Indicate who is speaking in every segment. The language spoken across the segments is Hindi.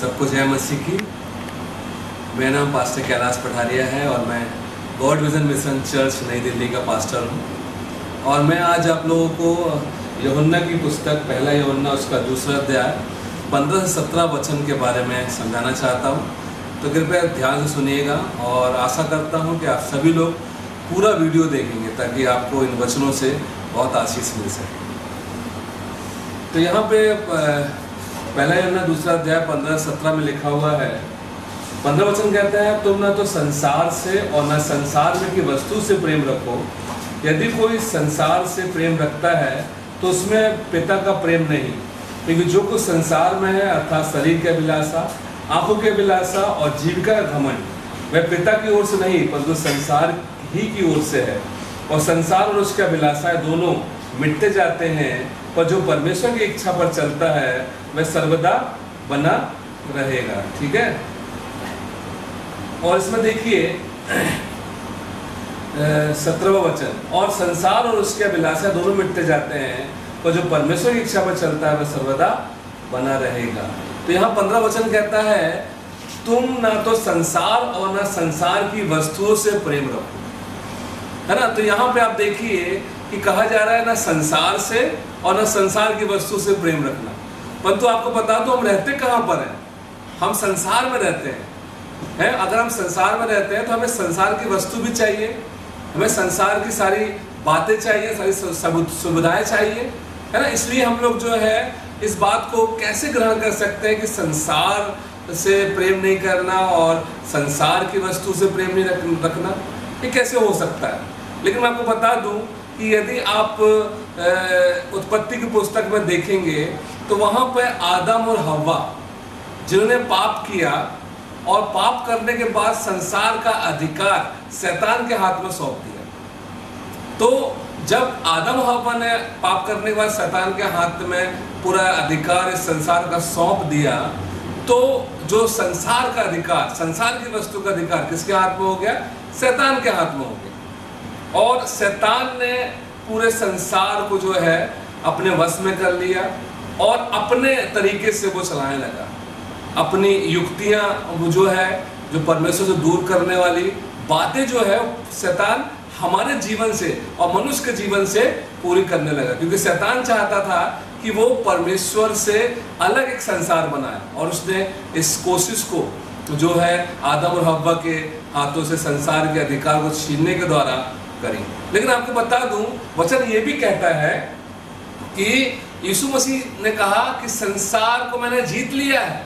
Speaker 1: सबको जय मसीह की। मेरा नाम पास्टर कैलाश पठारिया है और मैं गॉड विजन मिशन चर्च नई दिल्ली का पास्टर हूँ। और मैं आज आप लोगों को यूहन्ना की पुस्तक पहला यूहन्ना उसका दूसरा अध्याय 15 से 17 वचन के बारे में समझाना चाहता हूँ। तो कृपया ध्यान से सुनिएगा और आशा करता हूँ कि आप सभी लोग पूरा वीडियो देखेंगे ताकि आपको इन वचनों से बहुत आशीष मिल सके। तो यहाँ पे पहला यूहन्ना दूसरा अध्याय 15-17 में लिखा हुआ है। 15 वचन कहता है, तुम ना तो संसार से और न संसार में की वस्तु से प्रेम रखो। यदि कोई संसार से प्रेम रखता है तो उसमें पिता का प्रेम नहीं, क्योंकि जो कुछ संसार में है अर्थात शरीर की अभिलाषा, आंखों की अभिलाषा और जीविका का घमंड, वह पिता की ओर से नहीं परंतु संसार ही की ओर से है। और संसार और उसकी अभिलाषाएं दोनों मिटते जाते हैं, पर जो परमेश्वर की इच्छा पर चलता है वह सर्वदा बना रहेगा। ठीक है। और इसमें देखिए 17वां वचन, और संसार और उसकी अभिलाषा दोनों मिटते जाते हैं, पर जो परमेश्वर की इच्छा पर चलता है वह सर्वदा बना रहेगा। तो यहाँ 15 वचन कहता है, तुम ना तो संसार और ना संसार की वस्तुओं से प्रेम रखो, है ना। तो यहाँ पे आप देखिए कि कहा जा रहा है ना संसार से और ना संसार की वस्तु से प्रेम रखना। परंतु आपको बता दो हम रहते कहाँ पर हैं? हम संसार में रहते हैं। अगर हम संसार में रहते हैं तो हमें संसार की वस्तु भी चाहिए, हमें संसार की सारी बातें चाहिए, सारी सुविधाएं चाहिए, है ना। इसलिए हम लोग जो है इस बात को कैसे ग्रहण कर सकते हैं कि संसार से प्रेम नहीं करना और संसार की वस्तु से प्रेम नहीं रखना, ये कैसे हो सकता है? लेकिन मैं आपको बता दूं कि यदि आप उत्पत्ति की पुस्तक में देखेंगे तो वहां पर आदम और हव्वा जिन्होंने पाप किया और पाप करने के बाद संसार का अधिकार शैतान के हाथ में सौंप दिया। तो जब आदम हव्वा ने पाप करने के बाद शैतान के हाथ में पूरा अधिकार इस संसार का सौंप दिया, तो जो संसार का अधिकार, संसार की वस्तु का अधिकार किसके हाथ में हो गया? शैतान के हाथ में हो गया। और शैतान ने पूरे संसार को जो है अपने वश में कर लिया और अपने तरीके से वो चलाने लगा। अपनी युक्तियां वो जो है, जो परमेश्वर से दूर करने वाली बातें जो है शैतान हमारे जीवन से और मनुष्य के जीवन से पूरी करने लगा, क्योंकि शैतान चाहता था कि वो परमेश्वर से अलग एक संसार बनाए। और उसने इस कोशिश को जो है आदम और हव्वा के हाथों से संसार के अधिकार को छीनने के द्वारा करी। लेकिन आपको बता दूं, वचन ये भी कहता है कि यीशु मसीह ने कहा कि संसार को मैंने जीत लिया है।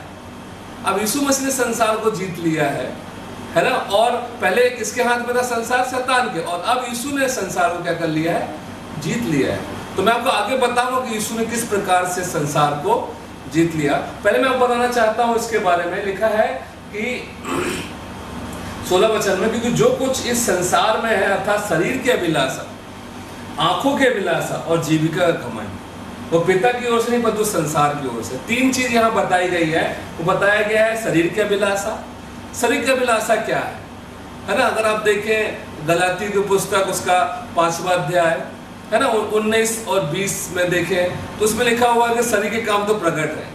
Speaker 1: अब यीशु मसीह ने संसार को जीत लिया है ना। और पहले किसके हाथ में था संसार? शैतान के। और अब यीशु ने संसार को क्या कर लिया है? जीत लिया है। तो मैं आपको आगे बताऊंगा कि यीशु ने किस प्रकार से संसार को जीत लिया। पहले मैं आपको बताना चाहता हूं इसके बारे में। लिखा है कि 16 वचन में, क्योंकि जो कुछ इस संसार में है अर्थात शरीर की अभिलाषा, आंखों की अभिलाषा और जीविका का घमंड, वो पिता की ओर से नहीं परंतु संसार की ओर से। 3 चीज यहाँ बताई गई है। वो बताया गया है शरीर की अभिलाषा। शरीर की अभिलाषा क्या है ना। अगर आप देखें गलाती की पुस्तक उसका 5वां अध्याय, है ना, 19 और 20 में देखें तो उसमें लिखा हुआ है कि शरीर के काम तो प्रकट है,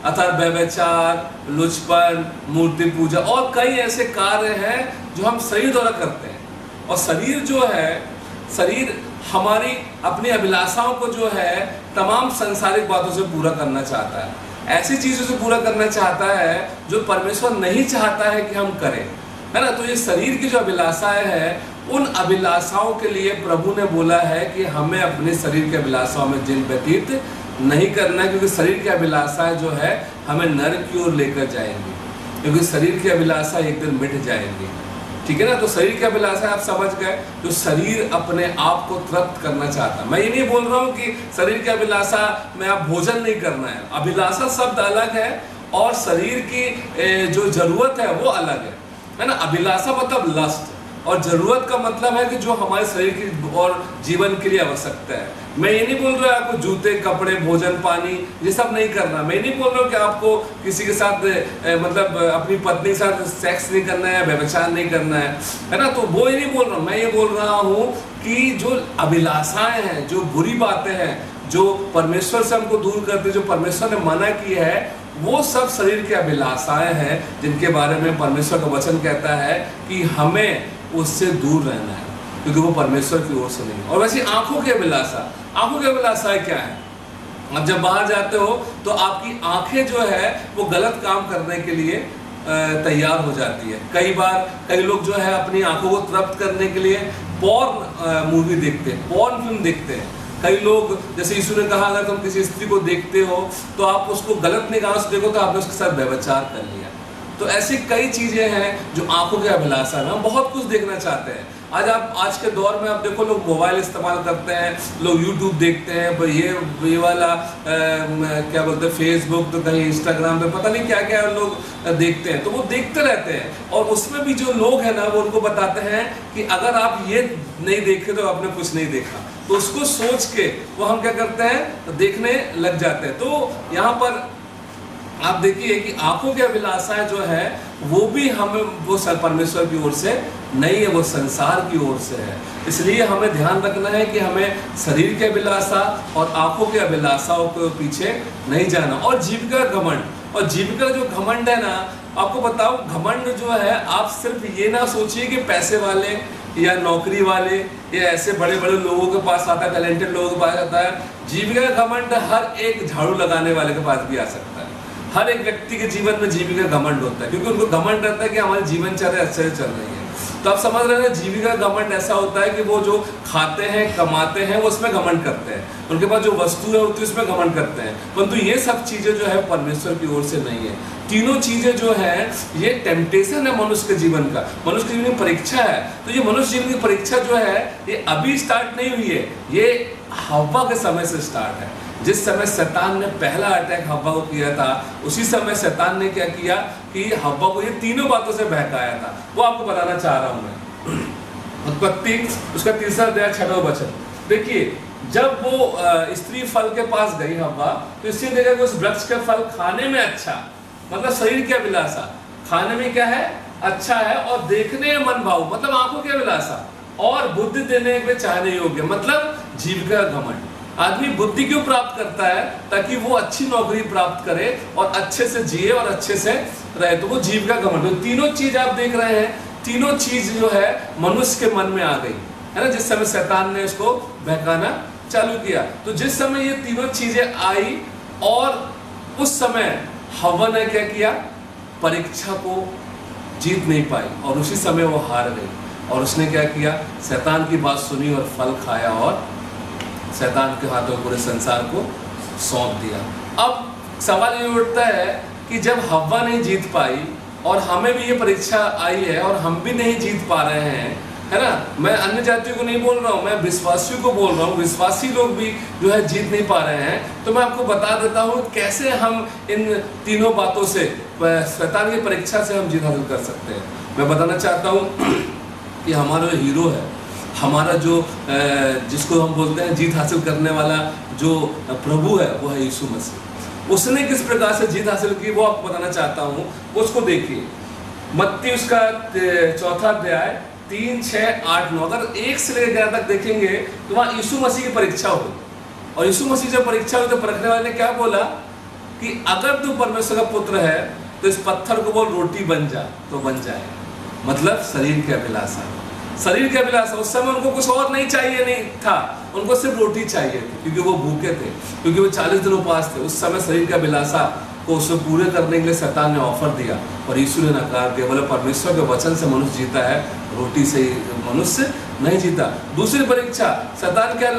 Speaker 1: अर्थात व्यभिचार, लुचपन, मूर्ति पूजा और कई ऐसे कार्य हैं जो हम शरीर द्वारा करते हैं। और शरीर जो है, शरीर हमारी अपनी अभिलाषाओं को जो है तमाम सांसारिक बातों से पूरा करना चाहता है, ऐसी चीजों से पूरा करना चाहता है जो परमेश्वर नहीं चाहता है कि हम करें, है ना। तो ये शरीर की जो अभिलाषाएं हैं, उन अभिलाषाओं के लिए प्रभु ने बोला है कि हमें अपने शरीर की अभिलाषाओं में दिन व्यतीत नहीं करना, क्योंकि शरीर की अभिलाषाएं जो है हमें नरक की ओर लेकर जाएंगी, क्योंकि शरीर की अभिलाषा एक दिन मिट जाएंगी। ठीक है ना। तो शरीर की अभिलाषा आप समझ गए, जो शरीर अपने आप को तृप्त करना चाहता। मैं ये नहीं बोल रहा हूँ कि शरीर की अभिलाषा में आप भोजन नहीं करना है। अभिलाषा शब्द अलग है और शरीर की जो जरूरत है वो अलग है ना। अभिलाषा मतलब लस्ट, और जरूरत का मतलब है कि जो हमारे शरीर की और जीवन के लिए आवश्यकता है। मैं ये नहीं बोल रहा आपको जूते, कपड़े, भोजन, पानी ये सब नहीं करना। मैं नहीं बोल रहा हूँ कि आपको किसी के साथ मतलब अपनी पत्नी के साथ सेक्स नहीं करना है, व्यभिचार नहीं करना है ना। तो वो ये नहीं बोल रहा हूँ। मैं ये बोल रहा हूँ कि जो अभिलाषाएं हैं, जो बुरी बातें हैं, जो परमेश्वर से हमको दूर करते, जो परमेश्वर ने मना की है, वो सब शरीर की अभिलाषाएं हैं जिनके बारे में परमेश्वर का वचन कहता है कि हमें उससे दूर रहना है, क्योंकि वो परमेश्वर की ओर से नहीं। और वैसे आंखों की अभिलाषाएं क्या है? अब जब बाहर जाते हो तो आपकी आंखें जो है वो गलत काम करने के लिए तैयार हो जाती है। कई बार कई लोग जो है अपनी आंखों को तृप्त करने के लिए पॉर्न मूवी देखते हैं, पॉर्न फिल्म देखते हैं। कई लोग, जैसे यीशु ने कहा, अगर तुम किसी स्त्री को देखते हो तो आप उसको गलत निगाह से देखो तो आपने उसके साथ व्यभिचार कर लिया। तो ऐसी कई चीजें हैं जो आंखों की अभिलाषा है। हम बहुत कुछ देखना चाहते हैं। आज के दौर में आप देखो, लोग मोबाइल इस्तेमाल करते हैं, लोग यूट्यूब देखते हैं, ये वाला क्या बोलते हैं, फेसबुक, तो कहीं इंस्टाग्राम पे पता नहीं क्या क्या लोग देखते हैं। तो वो देखते रहते हैं और उसमें भी जो लोग हैं ना, वो उनको बताते हैं कि अगर आप ये नहीं देखे तो आपने कुछ नहीं देखा। तो उसको सोच के वो हम क्या करते हैं, देखने लग जाते हैं। तो यहाँ पर आप देखिए कि आंखों की अभिलाषाएं जो है वो भी हमें, वो परमेश्वर की ओर से नहीं है, वो संसार की ओर से है। इसलिए हमें ध्यान रखना है कि हमें शरीर की अभिलाषा और आंखों की अभिलाषाओं के पीछे नहीं जाना। और जीविका घमंड, और जीविका जो घमंड है ना, आपको बताओ, घमंड जो है, आप सिर्फ ये ना सोचिए कि पैसे वाले या नौकरी वाले या ऐसे बड़े बड़े लोगों के पास आता है, टैलेंटेड लोगों के पास आता है। जीविका घमंड हर एक झाड़ू लगाने वाले के पास भी आ सकता है। हर एक व्यक्ति के जीवन में जीविका घमंड होता है, क्योंकि उनको घमंड रहता है कि हमारी जीवनचर्या अच्छे से चल रही है। तो आप समझ रहे हैं, जीविका घमंड ऐसा होता है कि वो जो खाते हैं, कमाते हैं, वो उसमें घमंड करते हैं। उनके पास जो वस्तुएं होती है उसमें घमंड करते हैं। परंतु ये सब चीजें जो है परमेश्वर की ओर से नहीं है। तीनों चीजें जो है ये टेम्पटेशन है मनुष्य के जीवन का, मनुष्य के जीवन की परीक्षा है। तो ये मनुष्य जीवन की परीक्षा जो है ये अभी स्टार्ट नहीं हुई है, ये हव्वा के समय से स्टार्ट है। जिस समय शैतान ने पहला अटैक हव्वा को किया था, उसी समय शैतान ने क्या किया कि हव्वा को ये तीनों बातों से बहकाया था। वो आपको बताना चाह रहा हूं मैं। उत्पत्ति उसका 3 अध्याय 6वां वचन देखिए, जब वो स्त्री फल के पास गई हव्वा, तो इससे देखा कि उस वृक्ष का फल खाने में अच्छा, मतलब शरीर की अभिलाषा, खाने में क्या है, अच्छा है, और देखने में मन भाव, मतलब आंखों की अभिलाषा, और बुद्धि देने के चाहने योग्य, मतलब जीविका घमंड। आदमी बुद्धि क्यों प्राप्त करता है? ताकि वो अच्छी नौकरी प्राप्त करे और अच्छे से जिए और अच्छे से रहे। तो वो जीविका घमंड, तीनों चीज आप देख रहे हैं, तीनों चीज जो है मनुष्य के मन में आ गई है ना, जिस समय शैतान ने उसको बहकाना चालू किया। तो जिस समय ये तीनों चीजें आई और उस समय हव्वा ने क्या किया, परीक्षा को जीत नहीं पाई और उसी समय वो हार गई। और उसने क्या किया, शैतान की बात सुनी और फल खाया और शैतान के हाथों पूरे संसार को सौंप दिया। अब सवाल ये उठता है कि जब हव्वा नहीं जीत पाई और हमें भी ये परीक्षा आई है और हम भी नहीं जीत पा रहे हैं, है ना, मैं अन्य जातियों को नहीं बोल रहा हूँ, मैं विश्वासियों को बोल रहा हूँ, विश्वासी लोग भी जो है जीत नहीं पा रहे हैं, तो मैं आपको बता देता हूँ कैसे हम इन तीनों बातों से, शैतान की परीक्षा से हम जीत हासिल कर सकते हैं। मैं बताना चाहता हूँ कि हमारा जो हीरो है, हमारा जो जिसको हम बोलते हैं जीत हासिल करने वाला जो प्रभु है, वो है यीशु मसीह। उसने किस प्रकार से जीत हासिल की वो आपको बताना चाहता हूँ, उसको देखिए। मत्ती उसका 4 अध्याय 3, 6, 8, 9, अगर 1 से लेकर 11 तक देखेंगे तो वहाँ यीशु मसीह की परीक्षा हुई। और यीशु मसीह जब परीक्षा हुई तो परखने वाले ने क्या बोला कि अगर तू परमेश्वर का पुत्र है तो इस पत्थर को बोल रोटी बन जा, तो बन जाए। मतलब शरीर की अभिलाषा, शरीर की अभिलाषा। उस समय उनको कुछ और नहीं चाहिए नहीं था, उनको सिर्फ रोटी चाहिए थी, क्योंकि वो भूखे थे, क्योंकि वो 40 दिन उपवास थे। उस समय शरीर की अभिलाषा को उसको पूरे करने के लिए शैतान ने ऑफर दिया और यीशु ने नकार दिया। बोले परमेश्वर के वचन से मनुष्य जीता है, रोटी से मनुष्य नहीं जीता। दूसरी परीक्षा, शैतान क्या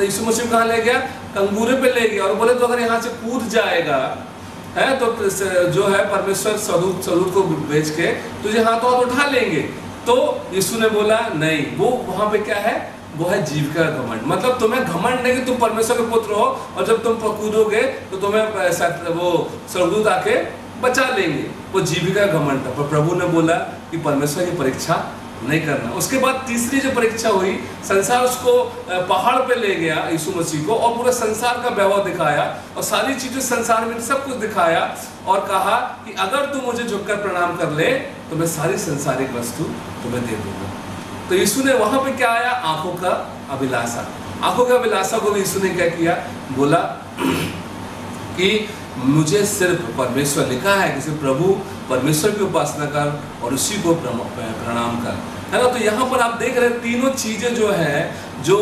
Speaker 1: यीशु मसीह कहाँ ले गया, कंगूरे पे ले गया और बोले तो अगर यहाँ से कूद जाएगा है तो जो है परमेश्वर स्वरूप को बेच के तुझे हाथों हाथ उठा लेंगे। तो यीशु ने बोला नहीं, वो वहां पे क्या है, वो है जीविका घमंड। मतलब तुम्हें घमंड नहीं कि तुम परमेश्वर के पुत्र हो और जब तुम कूदोगे तो तुम्हें वो स्वर्गदूत आके बचा लेंगे, वो जीविका घमंड था। पर प्रभु ने बोला कि परमेश्वर की परीक्षा नहीं करना। उसके बाद तीसरी जो परीक्षा हुई, संसार उसको पहाड़ पे ले गया यीशु मसीह को और पूरा संसार का वैभव दिखाया और सारी चीजें संसार में सब कुछ दिखाया और कहा कि अगर तू मुझे झुककर प्रणाम कर ले तो मैं सारी संसारिक वस्तु तुम्हें दे दूंगा। तो यीशु ने वहां पे क्या आया, आंखों का अभिलाषा। आंखों का अभिलाषा को भी यीशु ने क्या किया, बोला कि मुझे सिर्फ परमेश्वर, लिखा है कि सिर्फ प्रभु परमेश्वर की उपासना कर और उसी को प्रणाम कर, है ना। तो यहाँ पर आप देख रहे हैं तीनों चीजें जो है, जो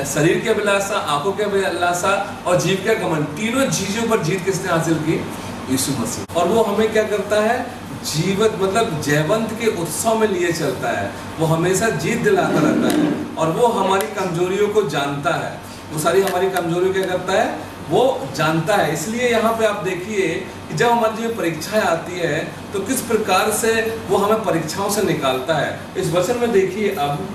Speaker 1: शरीर की अभिलाषा, आंखों की अभिलाषा और जीव का घमंड, तीनों चीजों पर जीत किसने हासिल की? यीशु मसीह। और वो हमें क्या करता है? जीवत मतलब जयवंत के उत्सव में लिए चलता है। वो हमेशा जीत दिलाता रहता है और वो हमारी कमजोरियों को जानता है। वो सारी हमारी कमजोरियों क्या करता है? वो जानता है। इसलिए यहाँ पे आप देखिए कि जब हमारी जो परीक्षाएं आती है तो किस प्रकार से वो हमें परीक्षाओं से निकालता है। इस वचन में देखिए, अब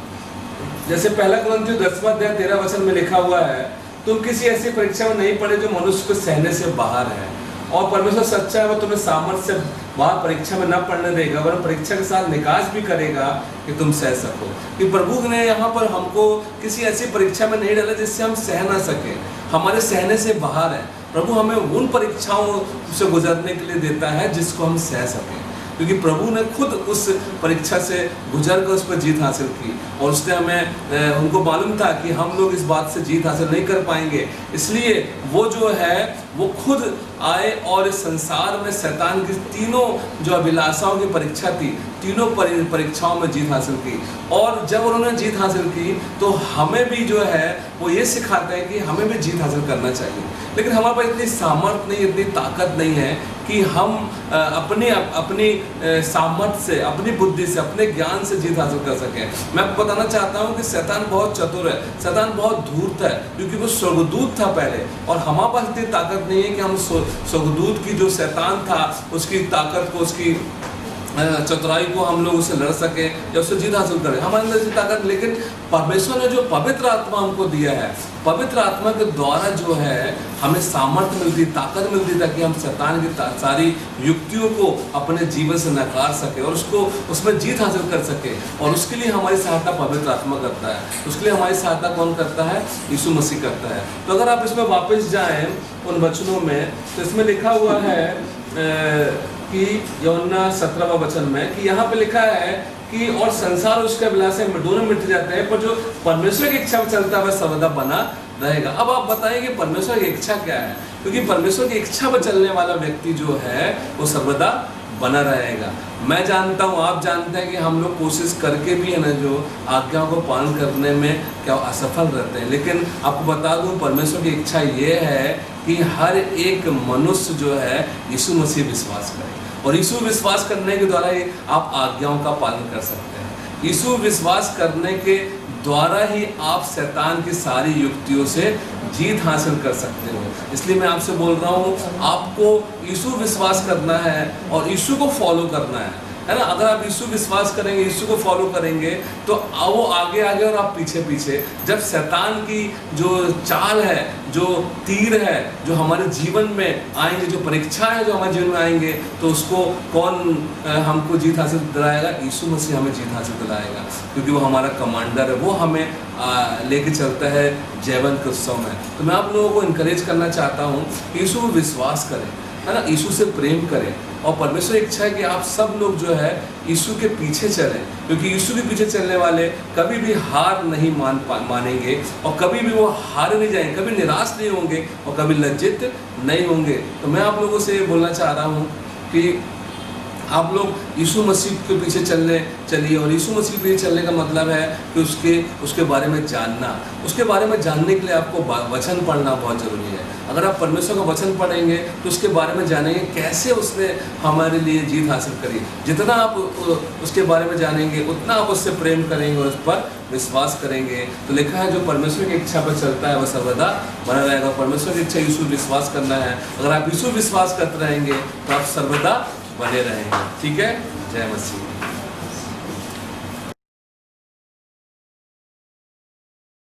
Speaker 1: जैसे पहला कुरिन्थियों 10वां अध्याय 13 वचन में लिखा हुआ है, तुम किसी ऐसी परीक्षा में नहीं पड़े जो मनुष्य को सहने से बाहर है, और परमेश्वर सच्चा है, वो तुम्हें सामर्थ्य से बाहर परीक्षा में न पढ़ने देगा, वरन परीक्षा के साथ निकास भी करेगा कि तुम सह सको। कि प्रभु ने यहाँ पर हमको किसी ऐसी परीक्षा में नहीं डाला जिससे हम सह ना सके, हमारे सहने से बाहर है। प्रभु हमें उन परीक्षाओं से गुजरने के लिए देता है जिसको हम सह सकें, क्योंकि प्रभु ने खुद उस परीक्षा से गुजर कर उस पर जीत हासिल की, और उसने हमें उनको मालूम था कि हम लोग इस बात से जीत हासिल नहीं कर पाएंगे। इसलिए वो जो है वो खुद आए और इस संसार में शैतान की तीनों जो अभिलाषाओं की परीक्षा थी, तीनों परीक्षाओं में जीत हासिल की। और जब उन्होंने जीत हासिल की तो हमें भी जो है वो ये सिखाते हैं कि हमें भी जीत हासिल करना चाहिए। लेकिन हमारे पास इतनी सामर्थ्य नहीं, इतनी ताकत नहीं है कि हम अपनी सामर्थ्य से, अपनी बुद्धि से, अपने ज्ञान से जीत हासिल कर सकें। मैं आपको बताना चाहता हूँ कि शैतान बहुत चतुर है, शैतान बहुत धूर्त है, क्योंकि वो स्वर्गदूत था पहले, और हमारे पास इतनी ताकत नहीं है कि हम स्वर्गदूत की जो शैतान था उसकी ताकत को, उसकी चतुराई को हम लोग उससे लड़ सके या उससे जीत हासिल करें। हमारे अंदर ऐसी ताकत, लेकिन परमेश्वर ने जो पवित्र आत्मा हमको दिया है, पवित्र आत्मा के द्वारा जो है हमें सामर्थ्य मिलती, ताकत मिलती, ताकि हम शैतान की सारी युक्तियों को अपने जीवन से नकार सके और उसको उसमें जीत हासिल कर सके। और उसके लिए हमारी सहायता पवित्र आत्मा करता है। उसके लिए हमारी सहायता कौन करता है? यीशु मसीह करता है। तो अगर आप इसमें वापस जाएं उन वचनों में, तो इसमें लिखा हुआ है कि यूहन्ना 17वां वचन में, कि यहाँ पे लिखा है कि और संसार और उसके अभिलाषा दोनों मिट जाते हैं, पर जो परमेश्वर की इच्छा में चलता है वह सर्वदा बना रहेगा। अब आप बताइए कि परमेश्वर की इच्छा क्या है? क्योंकि परमेश्वर की इच्छा पर चलने वाला व्यक्ति जो है वो सर्वदा बना रहेगा। मैं जानता हूँ, आप जानते हैं कि हम लोग कोशिश करके भी है ना जो आज्ञाओं को पालन करने में क्या असफल रहते हैं। लेकिन आपको बता दूँ, परमेश्वर की इच्छा ये है कि हर एक मनुष्य जो है यीशु मसीह विश्वास करे, और यीशु विश्वास करने के द्वारा ही आप आज्ञाओं का पालन कर सकते हैं। यीशु विश्वास करने के द्वारा ही आप शैतान की सारी युक्तियों से जीत हासिल कर सकते हो। इसलिए मैं आपसे बोल रहा हूँ, आपको यीशु विश्वास करना है और यीशु को फॉलो करना है ना। अगर आप यीशु विश्वास करेंगे, यीशु को फॉलो करेंगे, तो वो आगे आगे और आप पीछे पीछे। जब शैतान की जो चाल है, जो तीर है, जो हमारे जीवन में आएंगे, जो परीक्षा है जो हमारे जीवन में आएंगे, तो उसको कौन हमको जीत हासिल दिलाएगा? यीशु मसीह हमें जीत हासिल दिलाएगा, क्योंकि वो हमारा कमांडर है। वो हमें लेके चलता है जयवंत के उत्सव में। तो मैं आप लोगों को इनकरेज करना चाहता हूँ कि यीशु को विश्वास करें, है ना, यीशु से प्रेम करें। और परमेश्वर की इच्छा है कि आप सब लोग जो है यीशु के पीछे चलें, क्योंकि यीशु के पीछे चलने वाले कभी भी हार नहीं मानेंगे, और कभी भी वो हार नहीं जाएंगे, कभी निराश नहीं होंगे और कभी लज्जित नहीं होंगे। तो मैं आप लोगों से बोलना चाह रहा हूँ कि आप लोग यीशु मसीह के पीछे चलिए। और यीशु मसीह के पीछे चलने का मतलब है कि उसके बारे में जानना। उसके बारे में जानने के लिए आपको वचन पढ़ना बहुत ज़रूरी है। अगर आप परमेश्वर का वचन पढ़ेंगे तो उसके बारे में जानेंगे कैसे उसने हमारे लिए जीत हासिल करी। जितना आप उसके बारे में जानेंगे उतना आप उससे प्रेम करेंगे और उस पर विश्वास करेंगे। तो लिखा है, जो परमेश्वर की इच्छा पर चलता है वह सर्वदा बना रहेगा। परमेश्वर की इच्छा यीशु विश्वास करना है। अगर आप यीशु विश्वास करते रहेंगे तो आप सर्वदा बने रहेंगे। ठीक है, जय मसीह।